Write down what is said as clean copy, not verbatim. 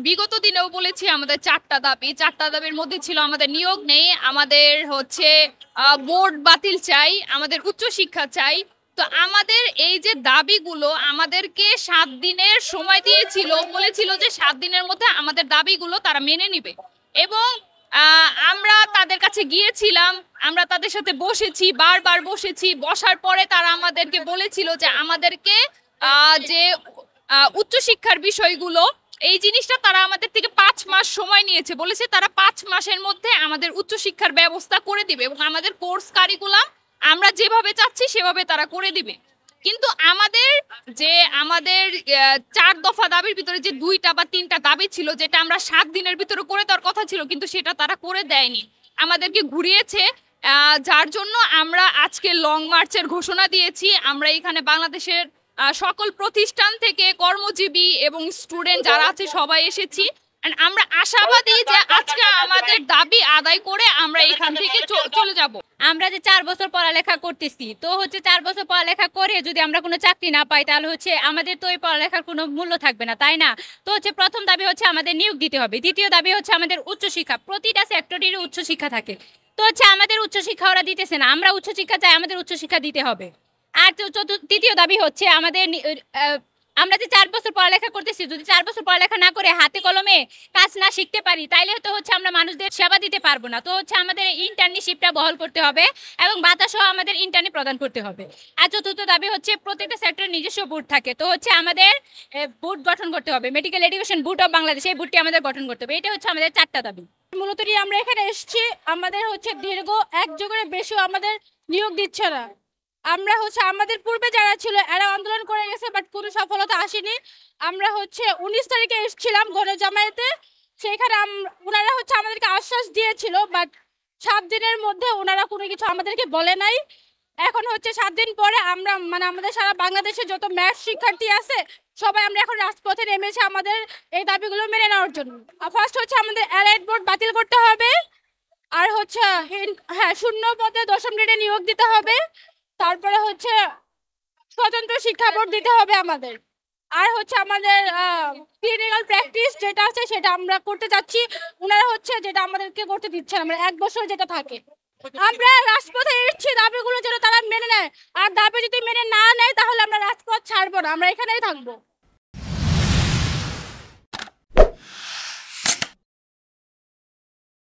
বিগত দিনেও বলেছি আমাদের ৪টা দাবি। ৪টা দাবির মধ্যে ছিল আমাদের নিয়োগ নেই, আমাদের হচ্ছে বোর্ড বাতিল চাই, আমাদের উচ্চশিক্ষা চাই। তো আমাদের এই যে দাবিগুলো আমাদেরকে ৭ দিনের সময় দিয়েছিল, বলেছিল যে ৭ দিনের মধ্যে আমাদের দাবিগুলো তারা মেনে নিবে। এবং আমরা তাদের কাছে গিয়েছিলাম, আমরা তাদের সাথে বসেছি, বারবার বসেছি। বসার পরে তারা আমাদেরকে বলেছিল যে আমাদেরকে যে উচ্চশিক্ষার বিষয়গুলো, এই জিনিসটা তারা আমাদের থেকে ৫ মাস সময় নিয়েছে। বলেছে তারা ৫ মাসের মধ্যে আমাদের উচ্চশিক্ষার ব্যবস্থা করে দিবে এবং আমাদের কোর্স কারিকুলাম আমরা যেভাবে চাচ্ছি সেভাবে তারা করে দিবে। কিন্তু আমাদের ৪ দফা দাবির ভিতরে যে ২টা বা ৩টা দাবি ছিল, যেটা আমরা ৭ দিনের ভিতরে করে দেওয়ার কথা ছিল, কিন্তু সেটা তারা করে দেয়নি, আমাদেরকে ঘুরিয়েছে। যার জন্য আমরা আজকে লং মার্চের ঘোষণা দিয়েছি। আমরা এখানে বাংলাদেশের সকল প্রতিষ্ঠান থেকে কর্মজীবী এবং স্টুডেন্ট যারা আছে সবাই এসেছি। আমরা আশাবাদী যে আজকে আমাদের দাবি আদায় করে আমরা এখান থেকে চলে যাব। আমরা যে ৪ বছর পড়ালেখা করতেছি, তো হচ্ছে ৪ বছর পড়ালেখা করে যদি আমরা কোনো চাকরি না পাই, তাহলে হচ্ছে আমাদের তো এই পড়ালেখার কোনো মূল্য থাকবে না, তাই না? তো হচ্ছে প্রথম দাবি হচ্ছে আমাদের নিয়োগ দিতে হবে। দ্বিতীয় দাবি হচ্ছে আমাদের উচ্চশিক্ষা। প্রতিটা সেক্টরেরই উচ্চশিক্ষা থাকে, তো হচ্ছে আমাদের উচ্চশিক্ষা ওরা দিতেছে না। আমরা উচ্চশিক্ষা চাই, আমাদের উচ্চশিক্ষা দিতে হবে। আর তৃতীয় দাবি হচ্ছে আমরা যে ৪ বছর পড়ালেখা করতেছি, যদি ৪ বছর পড়ালেখা না করে হাতে কলমে কাজ না শিখতে পারি, তাইলে তো হচ্ছে আমরা মানুষদের সেবা দিতে পারবো না। তো হচ্ছে আমাদের ইন্টার্নশিপটা বহাল করতে হবে এবং ভাতাসহ আমাদের ইন্টার্নি প্রদান করতে হবে। আর চতুর্থ দাবি হচ্ছে প্রত্যেকটা সেক্টরের নিজস্ব বোর্ড থাকে, তো হচ্ছে আমাদের বোর্ড গঠন করতে হবে। Medical education board of Bangladesh, এই বোর্ডটি আমাদের গঠন করতে হবে। এটা হচ্ছে আমাদের ৪টা দাবি। মূলত আমরা এখানে এসেছি, আমাদের হচ্ছে দীর্ঘ ১ যুগের বেশি আমাদের নিয়োগ দিচ্ছে না। আমরা হচ্ছে আমাদের পূর্বে যারা ছিল এরা আন্দোলন করে গেছে, বাট কোনো সফলতা আসেনি। আমরা হচ্ছে ১৯ তারিখে এসেছিলাম গণজামায়াতে, সেখানে ওনারা হচ্ছে আমাদেরকে আশ্বাস দিয়েছিল, বাট ৭ দিনের মধ্যে ওনারা কোনো কিছু আমাদেরকে বলে নাই। এখন হচ্ছে ৭ দিন পরে আমরা আমাদের সারা বাংলাদেশে যত ম্যাথ শিক্ষার্থী আছে সবাই আমরা এখন রাজপথে নেমেছি আমাদের এই দাবিগুলো মেনে নেওয়ার জন্য। ফার্স্ট হচ্ছে আমাদের এলাইট বোর্ড বাতিল করতে হবে, আর হচ্ছে শূন্য পদে ১০ম গ্রেডে নিয়োগ দিতে হবে। তারপরে হচ্ছে স্বতন্ত্র শিক্ষা বোর্ড দিতে হবে আমাদের। আর হচ্ছে আমাদের ক্লিনিক্যাল প্র্যাকটিস যেটা আছে সেটা আমরা করতে যাচ্ছি, ওনারা হচ্ছে যেটা আমাদেরকে করতে দিচ্ছে না, ১ বছর যেটা থাকে। আমরা রাজপথে এসেছি দাবিগুলো যেন তারা মেনে নেয়, আর দাবি যদি মেনে না নেয় তাহলে আমরা রাজপথ ছাড়বো না, আমরা এখানেই থাকবো।